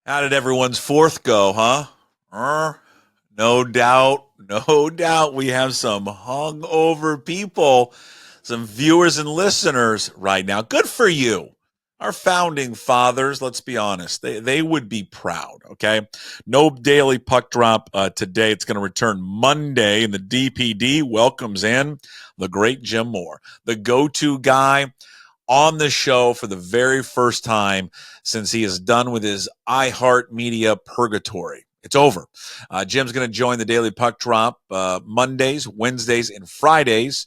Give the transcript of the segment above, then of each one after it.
How did everyone's fourth go, huh? No doubt, no doubt we have some hungover people, some viewers and listeners right now. Good for you. Our founding fathers, let's be honest, they would be proud, okay? No daily puck drop today. It's going to return Monday, and the DPD welcomes in the great Jim Moore, the go-to guy on the show for the very first time since he is done with his iHeartMedia purgatory. It's over. Jim's going to join the Daily Puck Drop Mondays, Wednesdays, and Fridays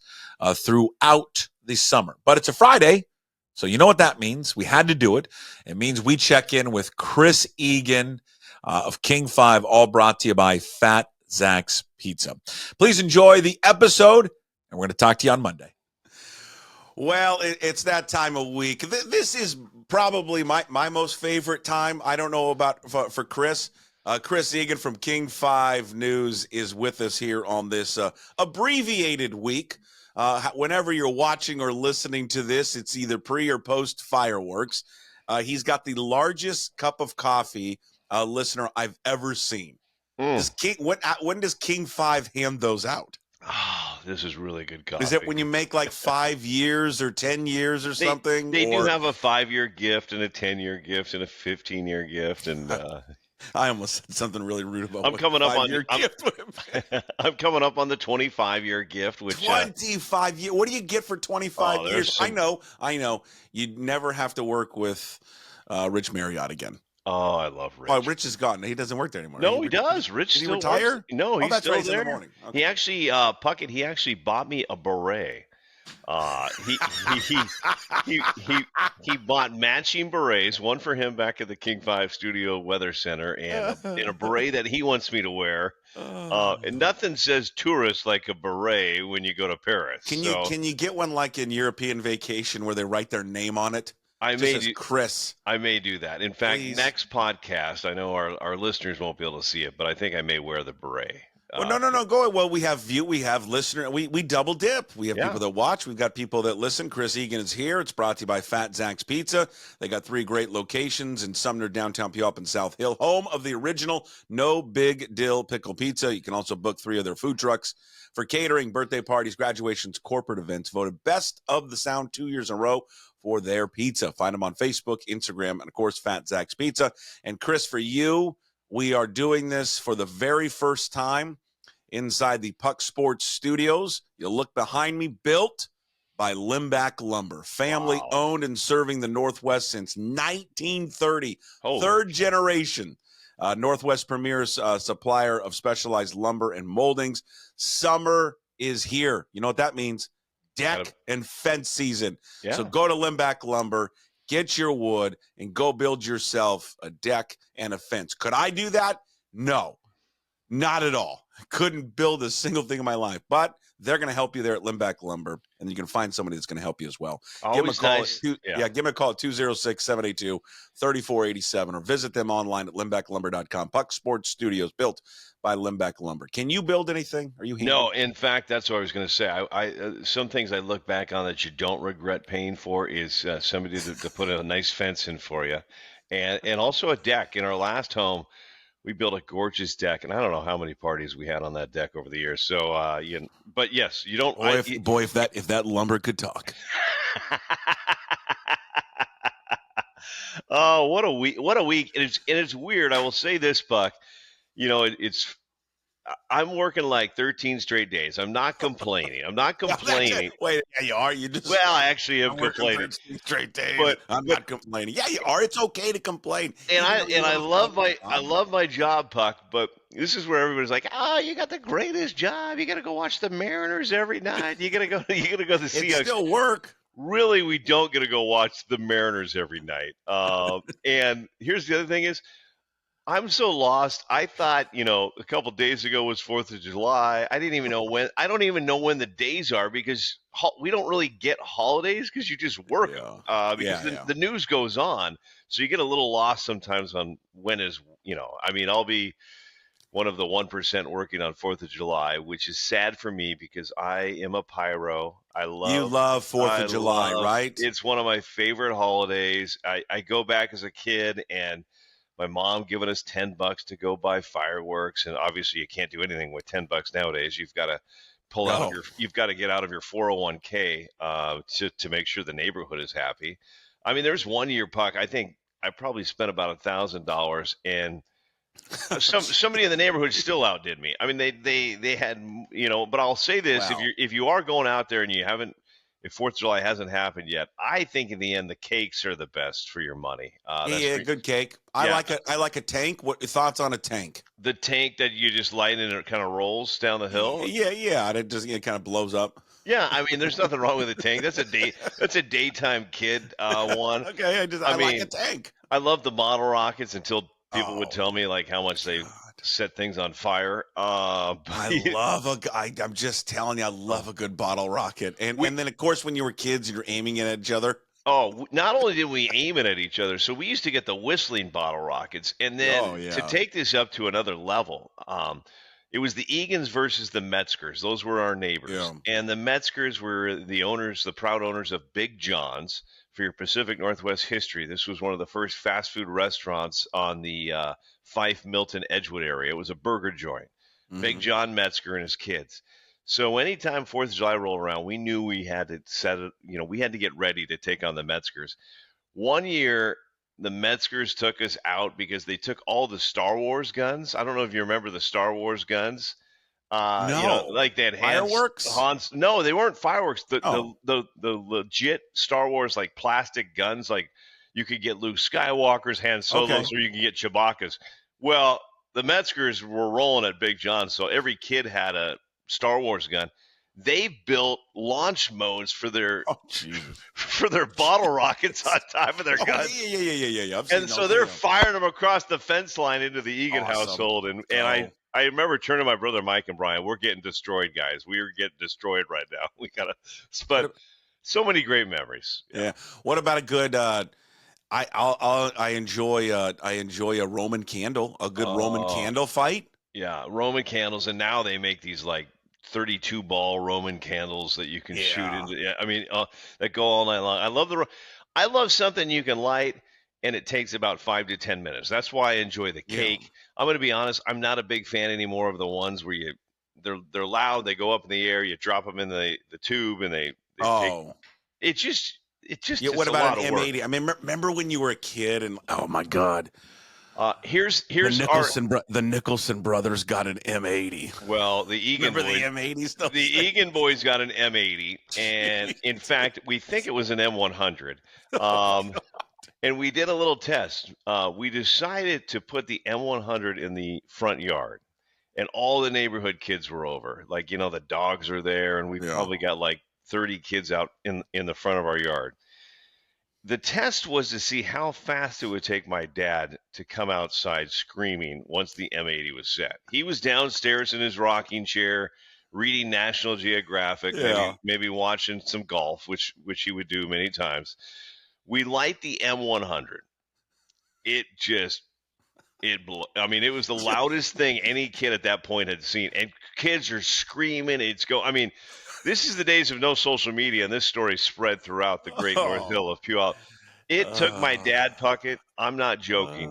throughout the summer. But it's a Friday, so you know what that means. We had to do it. It means we check in with Chris Egan of King 5, all brought to you by Fat Zach's Pizza. Please enjoy the episode, and we're going to talk to you on Monday. Well, it's that time of week. This is probably my most favorite time. I don't know about for Chris. Chris Egan from King 5 News is with us here on this abbreviated week. Whenever you're watching or listening to this, it's either pre or post fireworks. He's got the largest cup of coffee listener I've ever seen. When does King 5 hand those out? Oh, this is really good coffee. Is it when you make like 5 years or 10 years or something? They do have a 5-year gift and a 10-year gift and a 15-year gift. And I almost said something really rude about I'm coming up on I'm coming up on the 25-year gift. Which 25 years. What do you get for 25 years? I know. You'd never have to work with Rich Marriott again. Oh, I love Rich. Oh, Rich is gone. He doesn't work there anymore. No, he does. Rich did still he retire? Works. No, he's still there. In the morning. Okay. He actually, Puckett. He actually bought me a beret. He bought matching berets, one for him back at the King 5 Studio Weather Center, and a beret that he wants me to wear. And nothing says tourist like a beret when you go to Paris. Can you get one like in European Vacation where they write their name on it? Chris. I may do that. In fact, next podcast, I know our listeners won't be able to see it, but I think I may wear the beret. Well, no. Go. Well, we have listener. We double dip. We have people that watch. We've got people that listen. Chris Egan is here. It's brought to you by Fat Zach's Pizza. They got 3 great locations in Sumner, downtown Puyallup, and South Hill, home of the original No Big Dill Pickle Pizza. You can also book 3 of their food trucks for catering, birthday parties, graduations, corporate events. Voted Best of the Sound 2 years in a row for their pizza. Find them on Facebook, Instagram, and of course, Fat Zach's Pizza. And Chris, for you, we are doing this for the very first time inside the Puck Sports Studios. You'll look behind me, built by Limbach Lumber. Family owned and serving the Northwest since 1930. Third generation. Northwest premier supplier of specialized lumber and moldings. Summer is here. You know what that means? Deck and fence season. Yeah. So go to Limbach Lumber, get your wood, and go build yourself a deck and a fence. Could I do that? No, not at all. Couldn't build a single thing in my life, but they're going to help you there at Limbach Lumber, and you can find somebody that's going to help you as well. Always give them a call. Nice. Give them a call at 206-782-3487 or visit them online at limbachlumber.com. Puck Sports Studios, built by Limbach Lumber. Can you build anything? Are you here? No, in fact, that's what I was going to say. I some things I look back on that you don't regret paying for is somebody to put a nice fence in for you, and also a deck. In our last home, we built a gorgeous deck, and I don't know how many parties we had on that deck over the years. So, but yes, you don't. If that lumber could talk. Oh, what a week! What a week! And it's weird. I will say this, Buck. I'm working like 13 straight days. I'm not complaining. Wait, yeah, you are. You just. Well, I actually am complaining. 13 straight days. But I'm not complaining. Yeah, you are. It's okay to complain. And I love my job, Puck. But this is where everybody's like, "Oh, you got the greatest job. You got to go watch the Mariners every night. You got to go to the Seahawks." It still work. Really, we don't get to go watch the Mariners every night. And here's the other thing is, I'm so lost. I thought, a couple days ago was 4th of July. I don't even know when the days are because we don't really get holidays because you just work the news goes on. So you get a little lost sometimes on when is, I'll be one of the 1% working on 4th of July, which is sad for me because I am a pyro. You love 4th of July, right? It's one of my favorite holidays. I go back as a kid and my mom giving us $10 to go buy fireworks, and obviously you can't do anything with $10 nowadays. You've got to No. you've got to get out of your 401k to make sure the neighborhood is happy. I mean, there's one year, Puck, I think I probably spent about $1,000, and somebody in the neighborhood still outdid me. I mean, they had, but I'll say this: Wow. if you are going out there and you haven't, if 4th of July hasn't happened yet, I think in the end the cakes are the best for your money. Yeah, good cake. I like a tank. What thoughts on a tank? The tank that you just light and it kind of rolls down the hill. Yeah. And it kind of blows up. Yeah, I mean, there's nothing wrong with a tank. That's a daytime kid one. Okay, I mean, like a tank. I love the bottle rockets until people would Oh, tell me like how much they set things on fire. I'm just telling you, I love a good bottle rocket. And then of course when you were kids, you were aiming it at each other. Oh, not only did we aim it at each other, so we used to get the whistling bottle rockets, and then to take this up to another level, it was the Egans versus the Metzgers. Those were our neighbors, and the Metzgers were the proud owners of Big John's. For your Pacific Northwest history, this was one of the first fast food restaurants on the Fife, Milton, Edgewood area. It was a burger joint. Mm-hmm. Big John Metzger and his kids. So anytime 4th of July rolled around, we knew we had to we had to get ready to take on the Metzgers. One year, the Metzgers took us out because they took all the Star Wars guns. I don't know if you remember the Star Wars guns. No, like they had fireworks. No, they weren't fireworks. The legit Star Wars like plastic guns. Like you could get Luke Skywalker's, Han Solo's, or you can get Chewbacca's. Well, the Metzgers were rolling at Big John, so every kid had a Star Wars gun. They built launch modes for their bottle rockets on top of their guns. Yeah. And so they're firing them across the fence line into the Egan household. And I remember turning to my brother Mike and Brian. We're getting destroyed, guys. We are getting destroyed right now. We gotta, but so many great memories. Yeah. What about a good? I enjoy a Roman candle. A good Roman candle fight. Yeah, Roman candles, and now they make these like 32 ball Roman candles that you can shoot into. Yeah, I mean, that go all night long. I love something you can light and it takes about 5 to 10 minutes. That's why I enjoy the cake. Yeah. I'm going to be honest. I'm not a big fan anymore of the ones where they're loud. They go up in the air. You drop them in the tube and they it just what about an M80? I mean, remember when you were a kid and oh my God. Here's the Nicholson brothers got an M80. Well, the Egan boys, the M80 stuff. The Egan boys got an M80, and in fact, we think it was an M100. And we did a little test. We decided to put the M100 in the front yard, and all the neighborhood kids were over. Like the dogs are there, and we probably got like 30 kids out in the front of our yard. The test was to see how fast it would take my dad to come outside screaming once the M80 was set. He was downstairs in his rocking chair reading National Geographic, maybe watching some golf, which he would do many times. We light the M100. It was the loudest thing any kid at that point had seen. And kids are screaming. This is the days of no social media, and this story spread throughout the great North Hill of Puyallup. It took my dad, Puckett. I'm not joking.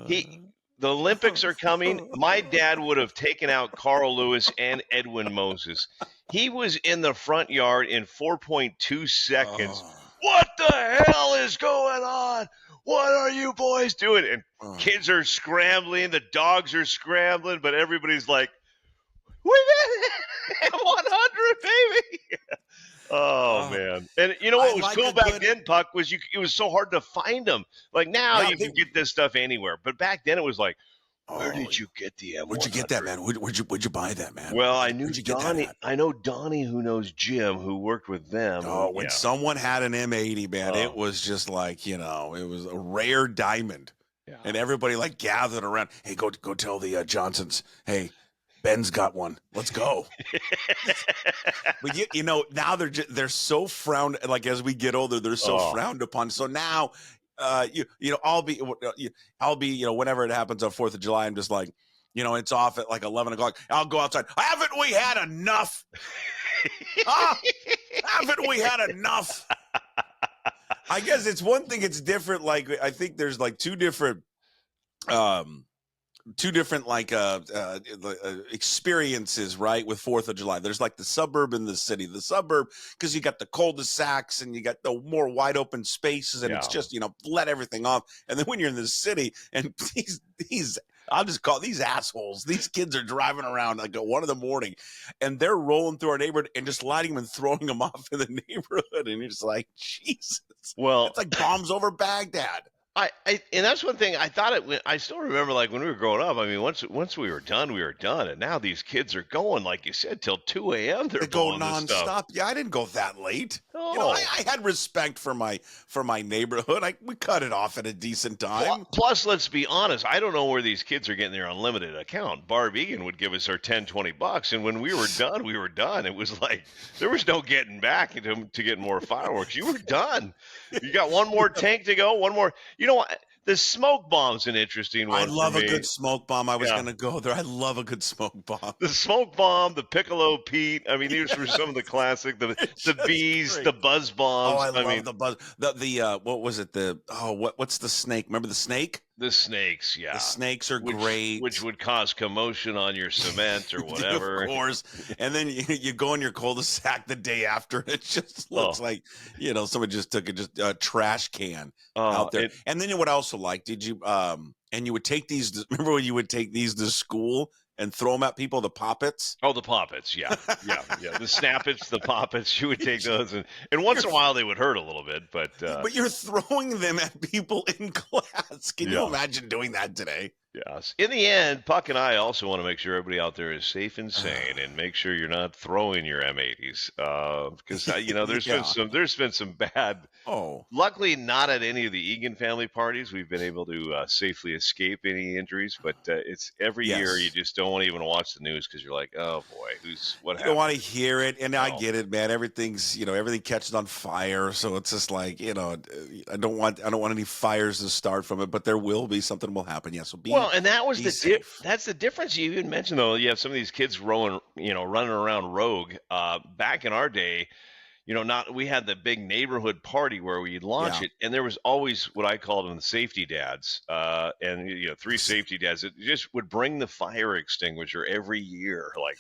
The Olympics are coming. My dad would have taken out Carl Lewis and Edwin Moses. He was in the front yard in 4.2 seconds. What the hell is going on? What are you boys doing? And kids are scrambling. The dogs are scrambling, but everybody's like, we did it! 100, baby! Oh, man. And you know what was cool back then, Puck, was it was so hard to find them. Like now you can get this stuff anywhere. But back then it was like, where did you get the M100? Where'd you get that, man? Where'd you buy that, man? Well, I knew Donnie. I know Donnie who knows Jim who worked with them. When someone had an M80, man, it was just like, it was a rare diamond. Yeah. And everybody like gathered around. Hey, go tell the Johnsons, hey, Ben's got one. Let's go. But now they're so frowned. Like as we get older, they're so frowned upon. So now, I'll be whenever it happens on 4th of July, I'm just like, it's off at like 11 o'clock. I'll go outside. Haven't we had enough? Haven't we had enough? I guess it's one thing. It's different. Like I think there's like two different um, two different experiences, right, with 4th of July. There's like the suburb and the city. The suburb, because you got the cul-de-sacs and you got the more wide open spaces, and it's Yeah. just, let everything off. And then when you're in the city, and these I'll just call these assholes. These kids are driving around like at 1 a.m, and they're rolling through our neighborhood and just lighting them and throwing them off in the neighborhood. And you're just like, Jesus, Well, it's like bombs over Baghdad. And that's one thing I thought I still remember, like when we were growing up. I mean, once we were done, and now these kids are going, like you said, till 2 a.m. They're They go blowing this stuff. nonstop. Yeah, I didn't go that late. No. I had respect for my neighborhood. We cut it off at a decent time. Plus, let's be honest. I don't know where these kids are getting their unlimited account. Barb Egan would give us our $10-$20, and when we were done, we were done. It was like there was no getting back to get more fireworks. You were done. You got one more tank to go. One more. You know what? The smoke bomb's an interesting one. I love a good smoke bomb. I was going to go there. I love a good smoke bomb. The smoke bomb, the Piccolo Pete. I mean, these were some of the classic. The bees, great. the buzz bombs. Oh, I love the buzz. What was it? What's the snake? Remember the snake? The snakes, yeah. The snakes are great. Which would cause commotion on your cement or whatever. Of course. And then you go in your cul-de-sac the day after, and it just looks like, someone just took a trash can out there. And then what I also liked, did you, and you would take these, remember when you would take these to school and throw them at people, the poppets? Oh, the poppets, yeah. The snappets, the poppets, you would take those. And once in a while they would hurt a little bit, but you're throwing them at people in class. Can you imagine doing that today? Yes. In the end, Puck and I also want to make sure everybody out there is safe and sane, and make sure you're not throwing your M80s, because there's been some bad. Oh, luckily not at any of the Egan family parties. We've been able to safely escape any injuries, but it's every year you just don't even watch the news because you're like, oh boy, what happened? You don't want to hear it, and I get it, man. Everything catches on fire, so it's just like I don't want any fires to start from it, but there will be something will happen. Yeah, so and that was that's the difference. You even mentioned though, you have some of these kids running around rogue. Back in our day, we had the big neighborhood party where we'd launch it, and there was always what I called them the safety dads, and 3 safety dads that just would bring the fire extinguisher every year, like.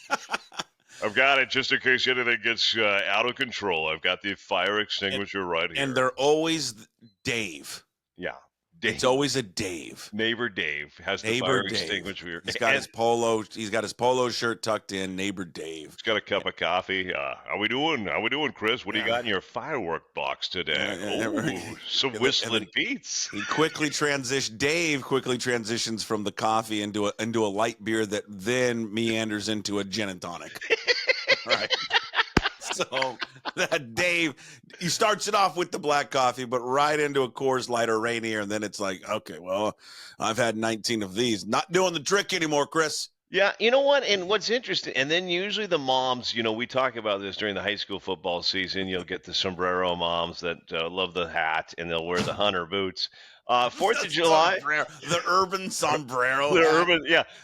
I've got it just in case anything gets out of control. I've got the fire extinguisher right here. And they're always Dave. Yeah. Dave. It's always a Dave. Neighbor Dave has the fire extinguisher. He's got his polo. He's got his polo shirt tucked in. Neighbor Dave. He's got a cup of coffee. How we doing? How we doing, Chris? What do you got in your firework box today? Some whistling beats. Dave quickly transitions from the coffee into a light beer that then meanders into a gin and tonic. Right. So that Dave, he starts it off with the black coffee, but right into a Coors Light or Rainier, and then it's like, okay, well, I've had 19 of these. Not doing the trick anymore, Chris. Yeah, you know what? And what's interesting, and then usually the moms, we talk about this during the high school football season. You'll get the sombrero moms that love the hat, and they'll wear the hunter boots. 4th of July, the urban sombrero.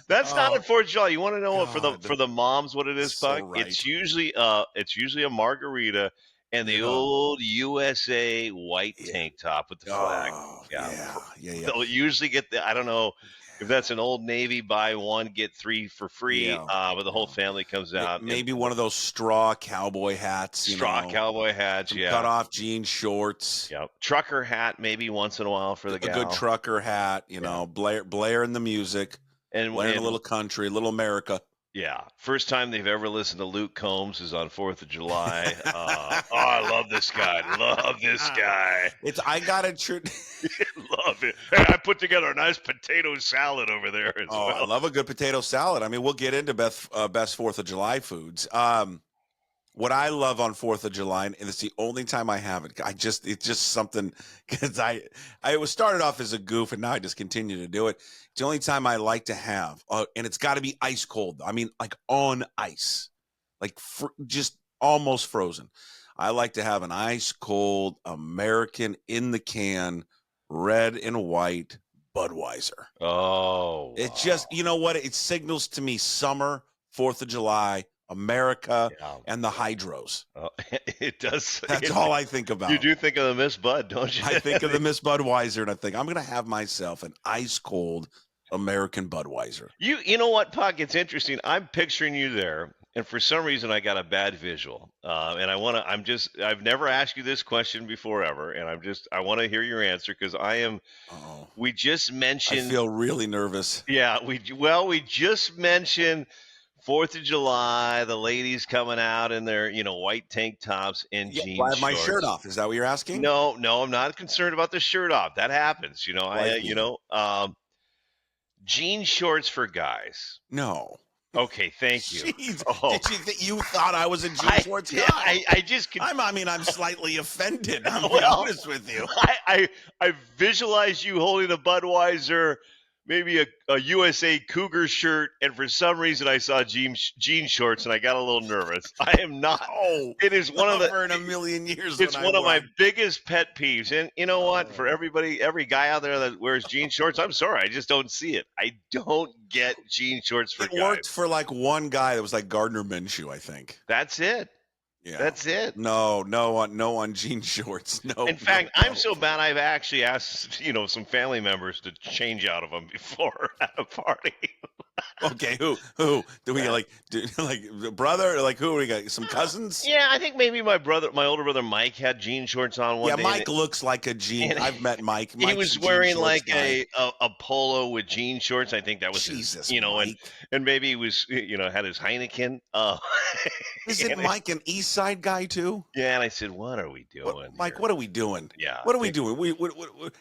That's not at 4th of July. You want to know for the moms what it is, Puck? So right. It's usually a margarita and the old USA white tank top with the flag. Yeah. They'll usually get I don't know if that's an Old Navy, buy one get 3 for free. But the whole family comes out. Maybe one of those straw cowboy hats. Cowboy hats. Cut off jean shorts. Yep. Trucker hat maybe once in a while for the gal. A good trucker hat. Blaring the music and playing a little country, a little America. Yeah. First time they've ever listened to Luke Combs is on 4th of July. I love this guy. I got a love it. Hey, I put together a nice potato salad over there as well. I love a good potato salad. I mean, we'll get into best 4th of July foods. What I love on 4th of July, and it's the only time I have it. It's just something because I was started off as a goof, and now I just continue to do it. It's the only time I like to have, and it's got to be ice cold. I mean, like on ice, like just almost frozen. I like to have an ice cold American in the can, red and white Budweiser. Oh, it just, you know what? It signals to me summer, 4th of July, America, and the hydros. It does. That's all I think about. You do think of the Miss Bud, don't you? I think of the Miss Budweiser, and I think I'm going to have myself an ice cold American Budweiser. You know what, Puck? It's interesting. I'm picturing you there, and for some reason, I got a bad visual. And I want to. I've never asked you this question before ever, and I want to hear your answer because I am. Oh, We just I mentioned. feel really nervous. Yeah, we just mentioned 4th of July, the ladies coming out in their white tank tops and Yeah, jean well, I have my shorts. shirt off. Is that what you're asking? No, I'm not concerned about the shirt off. That happens, Like me. jean shorts for guys. No. Okay, thank you. Jeez, Oh, did you think you thought I was a jean shorts guy? I just I'm slightly offended. I'm being Well, honest with you. I visualized you holding a Budweiser, maybe a USA Cougar shirt, and for some reason I saw jean shorts and I got a little nervous. I am not. Oh, It is one of never in a million years. It's when one I of my won. biggest pet peeves. And you know what? For every guy out there that wears jean shorts, I'm sorry, I just don't see it. I don't get jean shorts for It guys. worked for like one guy that was like Gardner Minshew, I think. That's it. Yeah, That's it. No on jean shorts. No. In fact, I'm so bad I've actually asked, some family members to change out of them before at a party. Okay, who do we like brother? Like who we got? Some cousins? Yeah, I think maybe my older brother Mike had jean shorts on one day. Mike looks like a jean. I've met Mike. He was wearing like a polo with jean shorts. I think that was Jesus, Mike. and maybe he was had his Heineken. Isn't Mike an East Side guy too? Yeah, and I said, "What are we doing, Mike? What are we doing? Yeah, what are we doing? We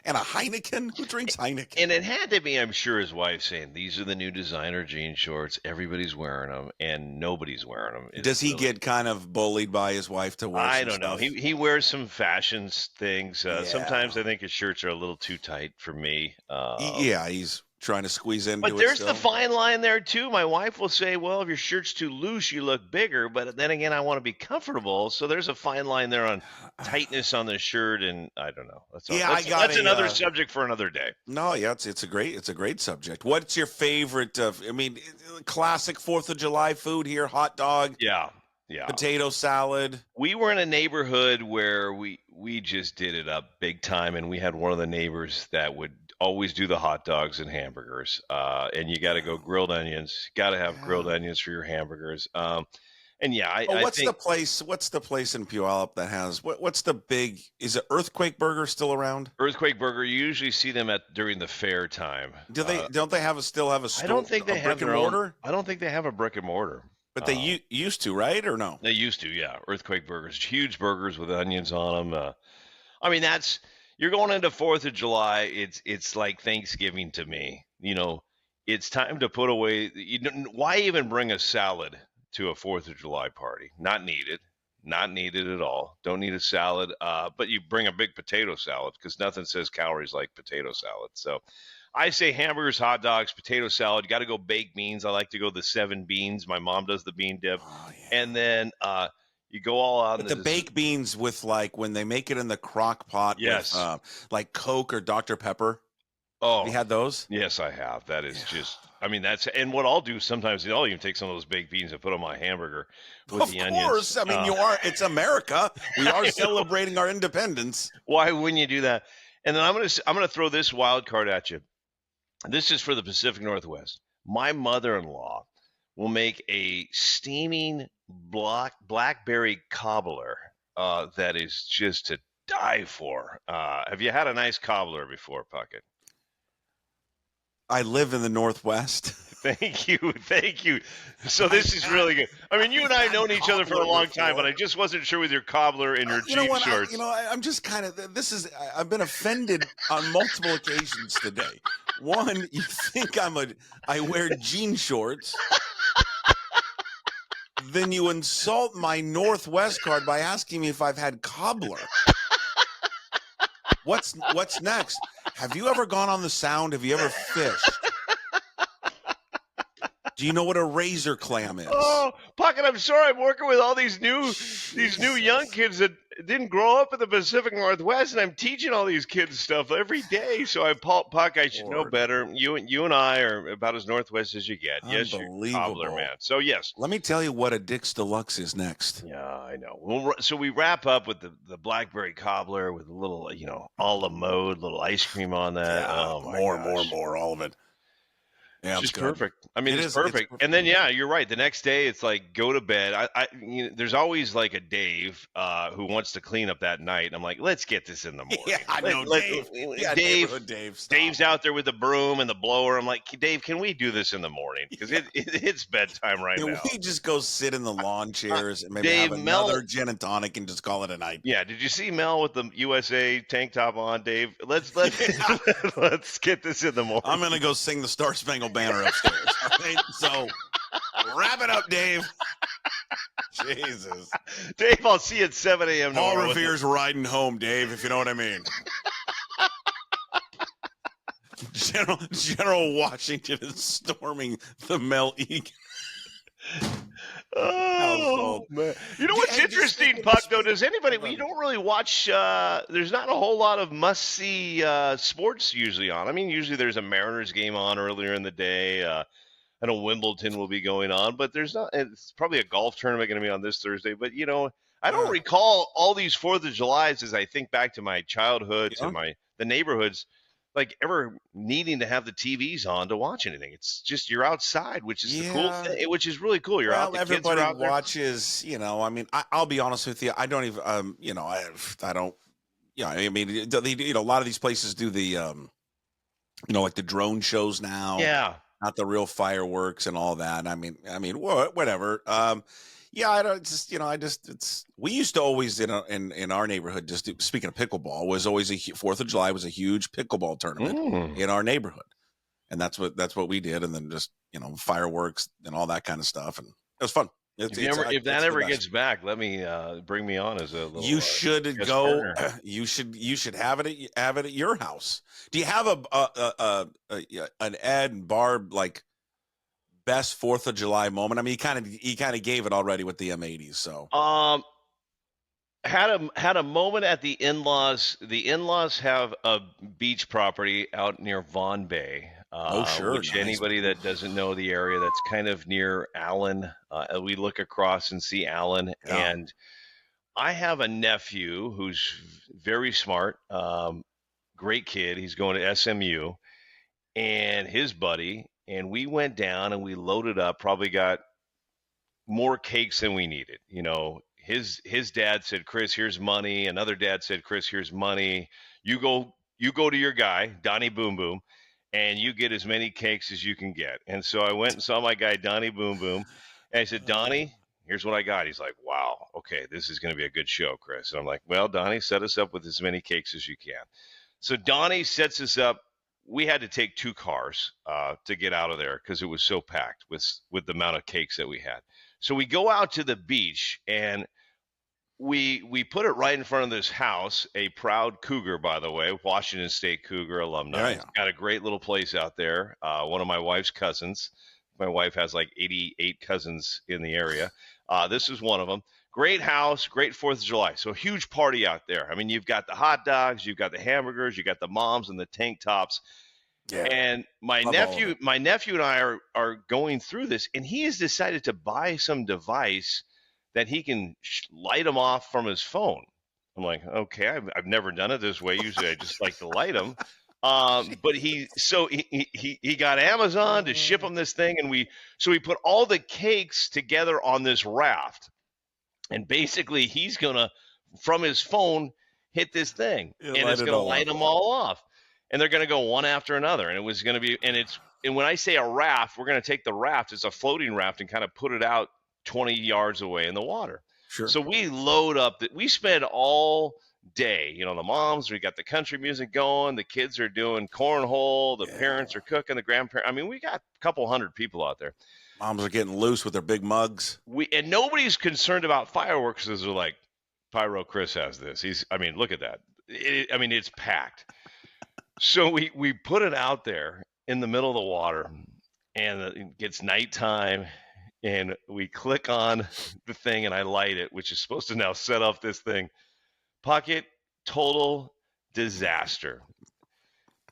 and a Heineken? Who drinks Heineken?" And it had to be, I'm sure, his wife saying, "These are the new designer jean shorts. Everybody's wearing them, and nobody's wearing them." Does he get kind of bullied by his wife to wear? I don't know. He wears some fashion things. Sometimes I think his shirts are a little too tight for me. He's trying to squeeze into it. But there's the fine line there too. My wife will say, "Well, if your shirt's too loose, you look bigger." But then again, I want to be comfortable, so there's a fine line there on tightness on the shirt, and I don't know. That's another subject for another day. No, yeah, it's a great subject. What's your favorite? Classic 4th of July food here: hot dog. Yeah. Potato salad. We were in a neighborhood where we just did it up big time, and we had one of the neighbors that would always do the hot dogs and hamburgers. And you got to go grilled onions. Got to have grilled onions for your hamburgers. What's the place in Puyallup that has what's the big? Is it Earthquake Burger still around? Earthquake Burger. You usually see them during the fair time. Do they? Don't they still have a store? I don't think they have brick and mortar. I don't think they have a brick and mortar. But they used to, right? Or no? They used to, yeah. Earthquake Burgers, huge burgers with onions on them. You're going into 4th of July. It's like Thanksgiving to me. It's time to put away. Why even bring a salad to a 4th of July party? Not needed at all. Don't need a salad. But you bring a big potato salad because nothing says calories like potato salad. So I say hamburgers, hot dogs, potato salad. You got to go baked beans. I like to go the 7 beans. My mom does the bean dip. Oh, yeah. And then you go all out. But the baked beans with when they make it in the crock pot. Yes. With, like Coke or Dr. Pepper. Oh, have you had those? Yes, I have. That is just. And what I'll do sometimes, I'll even take some of those baked beans and put on my hamburger with the onions. Of course. It's America. We are celebrating our independence. Why wouldn't you do that? And then I'm gonna throw this wild card at you. This is for the Pacific Northwest. My mother-in-law will make a steaming blackberry cobbler that is just to die for. Have you had a nice cobbler before, Puckett? I live in the Northwest. Thank you. So this is really good. You and I have known each other for a long time, but I just wasn't sure with your cobbler and your jean shorts. I'm just kind of. I've been offended on multiple occasions today. One, you think I wear jean shorts. Then you insult my Northwest card by asking me if I've had cobbler. What's next? Have you ever gone on the Sound? Have you ever fished? Do you know what a razor clam is? Oh, Puckett, I'm sorry. I'm working with all these new young kids that didn't grow up in the Pacific Northwest, and I'm teaching all these kids stuff every day. So Puck, I should know better. You and I are about as Northwest as you get. Yes, you're cobbler, man. So yes. Let me tell you what a Dick's Deluxe is next. Yeah, I know. So we wrap up with the blackberry cobbler with a little, a la mode, little ice cream on that. Yeah, more, all of it. Yeah, It's it's just good. perfect. I mean, It it's is. It's perfect. And perfect. then, yeah, you're right. The next day, it's like go to bed. There's always like a Dave who wants to clean up that night. And I'm like, let's get this in the Yeah, morning. I know, Dave. Yeah, Dave, neighborhood Dave. Stop. Dave's out there with the broom and the blower. I'm like, Dave, can we do this in the morning? Because Yeah. it's bedtime right Can now. we just go sit in the lawn chairs and maybe have Dave, another gin and tonic and just call it a night? yeah. Did you see Mel with the USA tank top on, Dave? Let's Yeah. let's get this in the morning. I'm gonna go sing the Star Spangled Banner upstairs. All right, so wrap it up, Dave. Jesus. Dave, I'll see you at 7 a.m. Paul tomorrow. Revere's riding home, Dave, if you know what I mean. General Washington is storming the Mel Egan. Oh man! You know what's Hey, just interesting, speaking- Puck? Though, does anybody? Hold on. You don't really watch. There's not a whole lot of must-see sports usually on. I mean, usually there's a Mariners game on earlier in the day. I know Wimbledon will be going on, but there's not. It's probably a golf tournament going to be on this Thursday. But I don't recall all these 4th of Julys as I think back to my childhood, to the neighborhoods, like ever needing to have the TVs on to watch anything. It's just you're outside, which is the cool thing, which is really cool. You're out. The kids everybody are out there. watches. I mean, I'll be honest with you. I don't even. I don't. Yeah, I mean, a lot of these places do the, like the drone shows now. Yeah. Not the real fireworks and all that. I mean, whatever. Yeah, I don't just, we used to always in our neighborhood, speaking of pickleball, was always 4th of July was a huge pickleball tournament in our neighborhood. And that's what we did. And then just, fireworks and all that kind of stuff. And it was fun. If that ever gets back, let me bring me on as a little. You should go. Partner. You should have it at your house. Do you have an Ed and Barb like best 4th of July moment? I mean, he kind of gave it already with the M80s. So had a moment at the in-laws. The in-laws have a beach property out near Vaughan Bay. Sure. Which nice. Anybody that doesn't know the area, that's kind of near Allen. We look across and see Allen. Yeah. And I have a nephew who's very smart, great kid. He's going to SMU, and his buddy. And we went down and we loaded up, probably got more cakes than we needed. His dad said, Chris, here's money. Another dad said, Chris, here's money. You go to your guy, Donnie Boom Boom, and you get as many cakes as you can get. And so I went and saw my guy, Donnie Boom Boom, and I said, Donnie, here's what I got. He's like, wow, okay, this is going to be a good show, Chris. And I'm like, well, Donnie, set us up with as many cakes as you can. So Donnie sets us up. We had to take 2 cars to get out of there because it was so packed with the amount of cakes that we had. So we go out to the beach, and we put it right in front of this house, a proud Cougar, by the way, Washington State Cougar alumni. Yeah. Got a great little place out there. One of my wife's cousins. My wife has like 88 cousins in the area. This is one of them. Great house, great 4th of July. So huge party out there. I mean, you've got the hot dogs, you've got the hamburgers, you got the moms and the tank tops. Yeah. And my nephew and I are going through this, and he has decided to buy some device that he can light them off from his phone. I'm like, okay, I've never done it this way. Usually I just like to light them. But he got Amazon to ship him this thing, and we put all the cakes together on this raft, and basically he's gonna, from his phone, hit this thing, and it's gonna light them all off, and they're gonna go one after another, and it was gonna be, and when I say a raft, we're gonna take the raft, it's a floating raft, and kind of put it out 20 yards away in the water. Sure. So we load up we spend all day, the moms, we got the country music going, the kids are doing cornhole, the parents are cooking, the grandparents. I mean, we got a couple hundred people out there. Moms are getting loose with their big mugs. And nobody's concerned about fireworks because they're like, Pyro Chris has this. Look at that. It's packed. So we put it out there in the middle of the water, and it gets nighttime, and we click on the thing, and I light it, which is supposed to now set off this thing. Puckett, total disaster.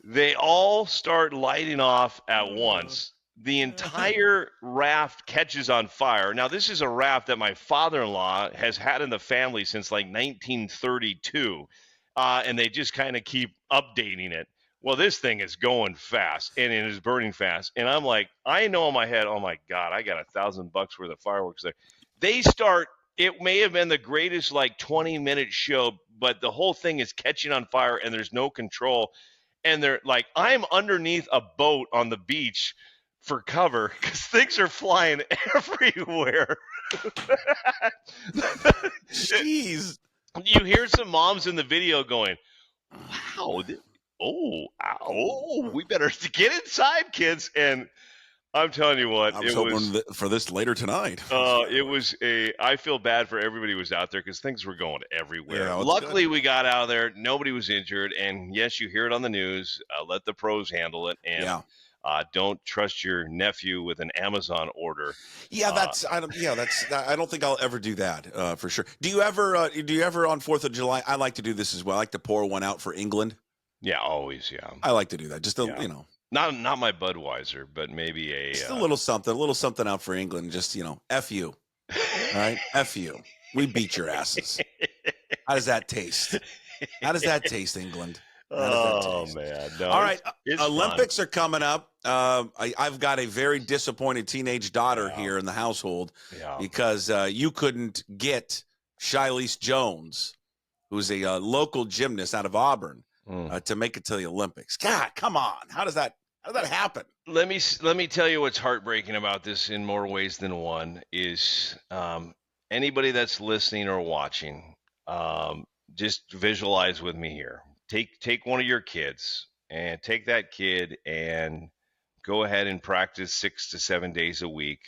They all start lighting off at once. The entire raft catches on fire. Now, this is a raft that my father-in-law has had in the family since like 1932, and they just kind of keep updating it. Well, this thing is going fast and it is burning fast. And I'm like, I know in my head, oh my God, I got $1,000 worth of fireworks there. They start, it may have been the greatest like 20-minute show, but the whole thing is catching on fire and there's no control. And they're like, I'm underneath a boat on the beach for cover because things are flying everywhere. Jeez. You hear some moms in the video going, wow, we better get inside, kids. And I'm telling you what, I was hoping for this later tonight. I feel bad for everybody who was out there because things were going everywhere. Yeah, Luckily, we got out of there. Nobody was injured. And yes, you hear it on the news. Let the pros handle it. And don't trust your nephew with an Amazon order. Yeah, I don't think I'll ever do that for sure. Do you ever on 4th of July? I like to do this as well. I like to pour one out for England. Yeah, always. Yeah, I like to do that. Just not my Budweiser, but maybe just a little something out for England. Just F you, all right? F you. We beat your asses. How does that taste? How does that taste, England? Oh man! No, all right, it's Olympics fun. are coming up. I've got a very disappointed teenage daughter here in the household because you couldn't get Shilese Jones, who's a local gymnast out of Auburn, to make it to the Olympics. God, come on! How does that happen? Let me tell you what's heartbreaking about this in more ways than one is anybody that's listening or watching, just visualize with me here. Take one of your kids and take that kid and go ahead and practice 6 to 7 days a week.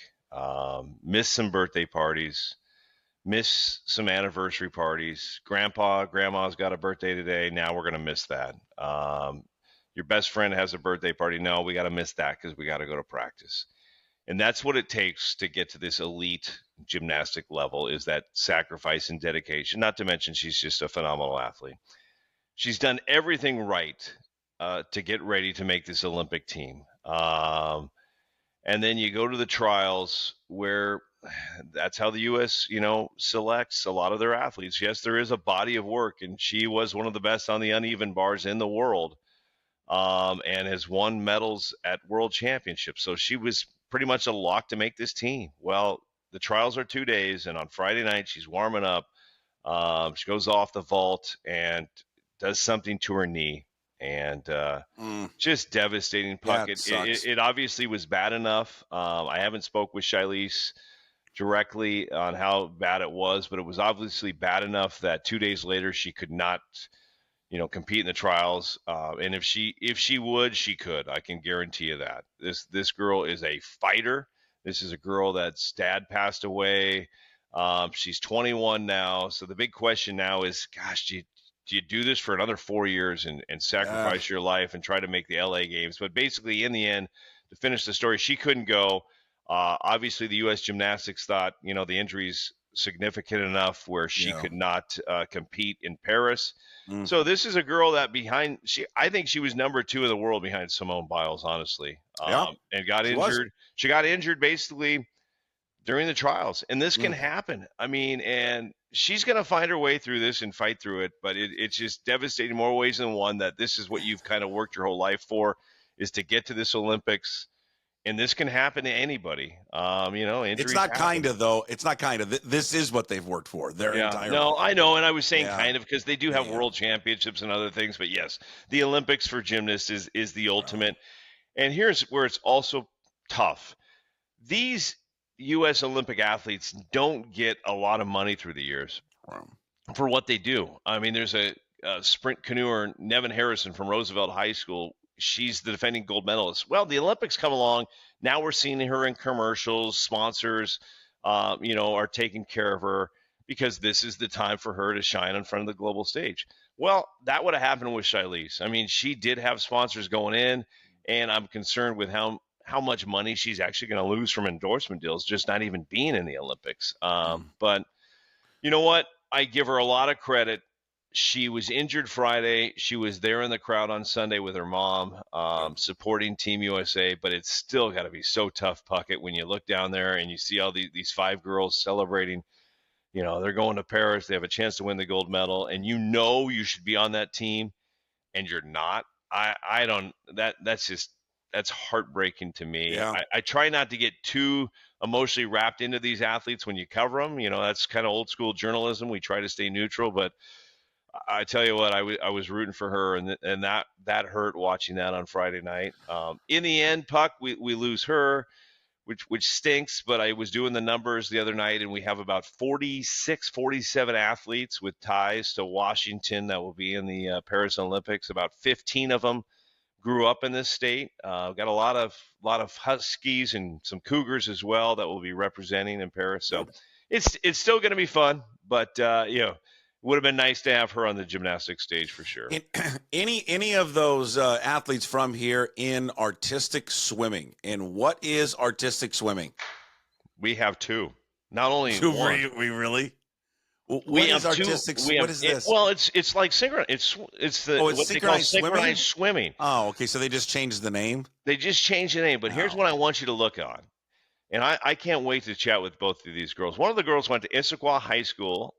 Miss some birthday parties, miss some anniversary parties. Grandma's got a birthday today. Now we're going to miss that. Your best friend has a birthday party. No, we got to miss that because we got to go to practice. And that's what it takes to get to this elite gymnastic level is that sacrifice and dedication. Not to mention she's just a phenomenal athlete. She's done everything right to get ready to make this Olympic team. And then you go to the trials where that's how the U.S., selects a lot of their athletes. Yes, there is a body of work, and she was one of the best on the uneven bars in the world and has won medals at world championships. So she was pretty much a lock to make this team. Well, the trials are 2 days, and on Friday night she's warming up. She goes off the vault and does something to her knee, and just devastating. Puckett. It obviously was bad enough. I haven't spoke with Shilese directly on how bad it was, but it was obviously bad enough that 2 days later she could not, compete in the trials. And if she would, she could. I can guarantee you that. This girl is a fighter. This is a girl that's dad passed away. She's 21 now. So the big question now is, gosh, do you do this for another 4 years and sacrifice your life and try to make the LA games? But basically, in the end, to finish the story, she couldn't go. Obviously, the U.S. gymnastics thought, the injury's significant enough where she could not compete in Paris. So this is a girl that I think she was number 2 in the world behind Simone Biles, honestly, and got injured. She got injured basically during the trials, and this can happen. I mean, and she's going to find her way through this and fight through it, but it's just devastating in more ways than one that this is what you've kind of worked your whole life for, is to get to this Olympics, and this can happen to anybody. It's not kind of, though. It's not kind of. This is what they've worked for their entire life. I know, and I was saying kind of because they do have world championships and other things, but yes, the Olympics for gymnasts is the ultimate. And here's where it's also tough. These U.S. Olympic athletes don't get a lot of money through the years for what they do. I mean, there's a sprint canoeer, Nevin Harrison from Roosevelt High School. She's the defending gold medalist. Well, the Olympics come along. Now we're seeing her in commercials. Sponsors, are taking care of her because this is the time for her to shine in front of the global stage. Well, that would have happened with Shilese. I mean, she did have sponsors going in, and I'm concerned with how much money she's actually going to lose from endorsement deals, just not even being in the Olympics. But you know what? I give her a lot of credit. She was injured Friday. She was there in the crowd on Sunday with her mom, supporting Team USA, but it's still got to be so tough, Puckett, when you look down there and you see all these 5 girls celebrating. They're going to Paris. They have a chance to win the gold medal, and you should be on that team, and you're not. I don't that's heartbreaking to me. Yeah. I try not to get too emotionally wrapped into these athletes when you cover them. That's kind of old school journalism. We try to stay neutral, but I tell you what, I was rooting for her, and that hurt watching that on Friday night. In the end, Puck, we lose her, which stinks. But I was doing the numbers the other night, and we have about 46, 47 athletes with ties to Washington that will be in the Paris Olympics. About 15 of them grew up in this state. Got a lot of Huskies and some Cougars as well that will be representing in Paris. So it's still going to be fun, but would have been nice to have her on the gymnastics stage for sure. Any of those athletes from here in artistic swimming? And what is artistic swimming? We have two. Not only Two, one. we really? What is artistic? What is this? Well, it's like synchronized. It's what they call synchronized swimming. Oh, okay. So they just changed the name. They just changed the name. But here's what I want you to look on. And I can't wait to chat with both of these girls. One of the girls went to Issaquah High School,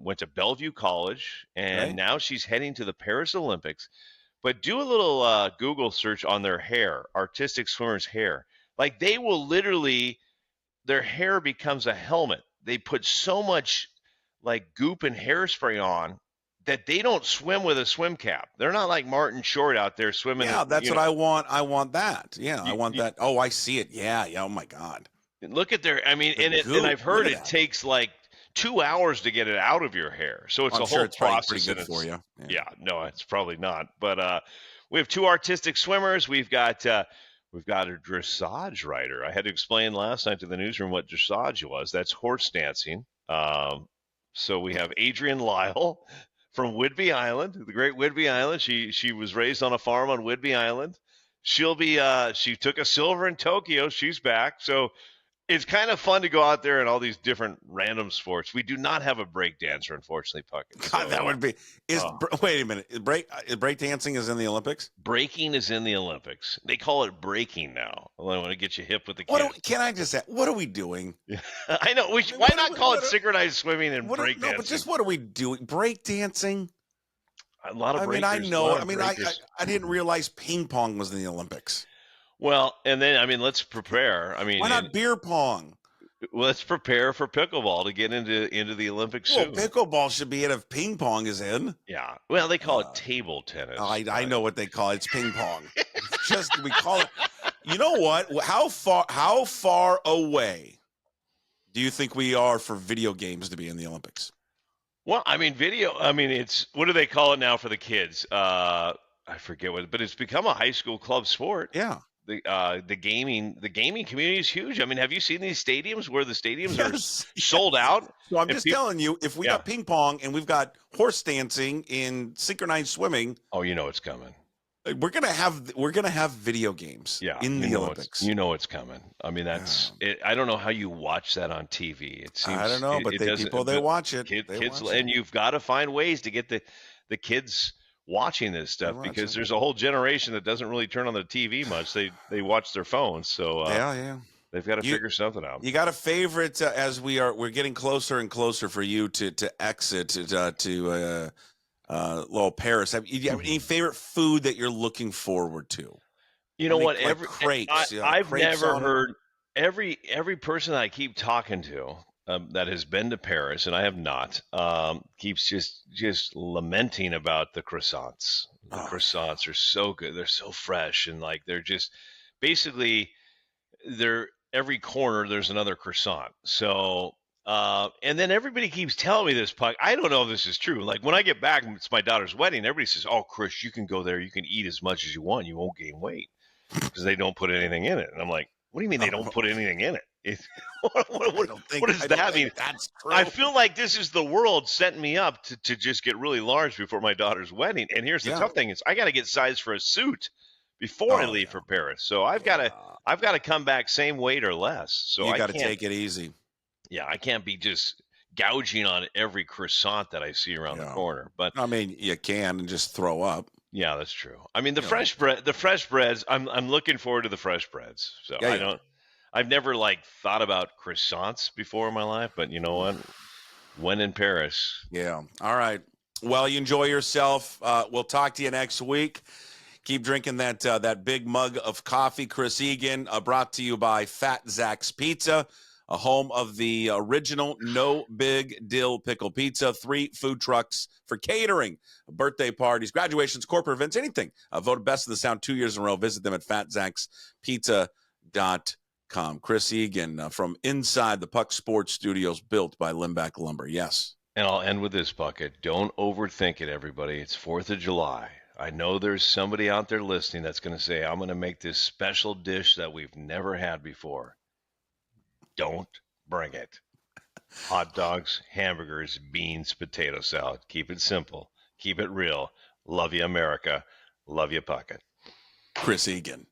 went to Bellevue College, and now she's heading to the Paris Olympics. But do a little Google search on their hair, artistic swimmers' hair. Like they will literally, their hair becomes a helmet. They put so much like goop and hairspray on that they don't swim with a swim cap. They're not like Martin Short out there swimming. Yeah, that's what I want. I want that. Yeah, I want that. Oh, I see it. Yeah. Oh my God. Look at their. I mean, and I've heard it takes like 2 hours to get it out of your hair. So it's a whole process. Pretty good for you. Yeah. No, it's probably not. But we have two artistic swimmers. We've got a dressage rider. I had to explain last night to the newsroom what dressage was. That's horse dancing. So we have Adrienne Lyle from Whidbey Island, the great Whidbey Island. She was raised on a farm on Whidbey Island. She'll be she took a silver in Tokyo. She's back. So it's kind of fun to go out there in all these different random sports. We do not have a break dancer, unfortunately, Puckett. So, God, that would be wait a minute. Break dancing is in the Olympics? Breaking is in the Olympics. They call it breaking now. I want to get you hip with the kids. Can I just say, what are we doing? I know. Why not call it synchronized swimming and break dancing? No, but just what are we doing? Break dancing? A lot of breakers. I know. I didn't realize ping pong was in the Olympics. Well, and then, let's prepare. Why not beer pong? Let's prepare for pickleball to get into the Olympics soon. Well, pickleball should be in if ping pong is in. Yeah. Well, they call it table tennis. I know what they call it. It's ping pong. We call it. You know what? How far away do you think we are for video games to be in the Olympics? Well, it's what do they call it now for the kids? I forget but it's become a high school club sport. Yeah. The gaming community is huge. I mean, have you seen these stadiums where the stadiums are sold out? So I'm just telling you, if we got ping pong and we've got horse dancing and synchronized swimming, it's coming. We're gonna have video games in the Olympics. It's coming. I mean, that's it. I don't know how you watch that on TV. It seems I don't know, but they watch it. Kids, and you've got to find ways to get the kids watching this stuff because there's a whole generation that doesn't really turn on the TV much. They watch their phones. So they've got to figure something out. You got a favorite as we're getting closer and closer for you to exit to little Paris. Do you have any favorite food that you're looking forward to? You know what? Like crepes. I've never heard every person that I keep talking to that has been to Paris, and I have not, keeps just lamenting about the croissants. The croissants are so good. They're so fresh, and like they're just basically every corner there's another croissant. So and then everybody keeps telling me this, Puck. I don't know if this is true. Like when I get back, it's my daughter's wedding. Everybody says, "Oh, Chris, you can go there. You can eat as much as you want. You won't gain weight because they don't put anything in it." And I'm like, "What do you mean they don't put anything in it? What does that mean?" That's true. I feel like this is the world setting me up to just get really large before my daughter's wedding. And here's the tough thing: is I got to get sized for a suit before I leave for Paris. So I've got to come back same weight or less. So you got to take it easy. Yeah, I can't be just gouging on every croissant that I see around the corner. But I mean, you can and just throw up. Yeah, that's true. I mean, the fresh breads. I'm looking forward to the fresh breads. So I've never thought about croissants before in my life, but you know what? When in Paris. Yeah. All right. Well, you enjoy yourself. We'll talk to you next week. Keep drinking that big mug of coffee. Chris Egan, brought to you by Fat Zach's Pizza, a home of the original no big dill pickle pizza. 3 food trucks for catering, birthday parties, graduations, corporate events, anything. Voted best of the sound 2 years in a row. Visit them at fatzachspizza.com. Chris Egan from inside the Puck Sports Studios, built by Limback Lumber. Yes. And I'll end with this, Puckett. Don't overthink it, everybody. It's 4th of July. I know there's somebody out there listening that's going to say, I'm going to make this special dish that we've never had before. Don't bring it. Hot dogs, hamburgers, beans, potato salad. Keep it simple. Keep it real. Love you, America. Love you, Puckett. Chris Egan.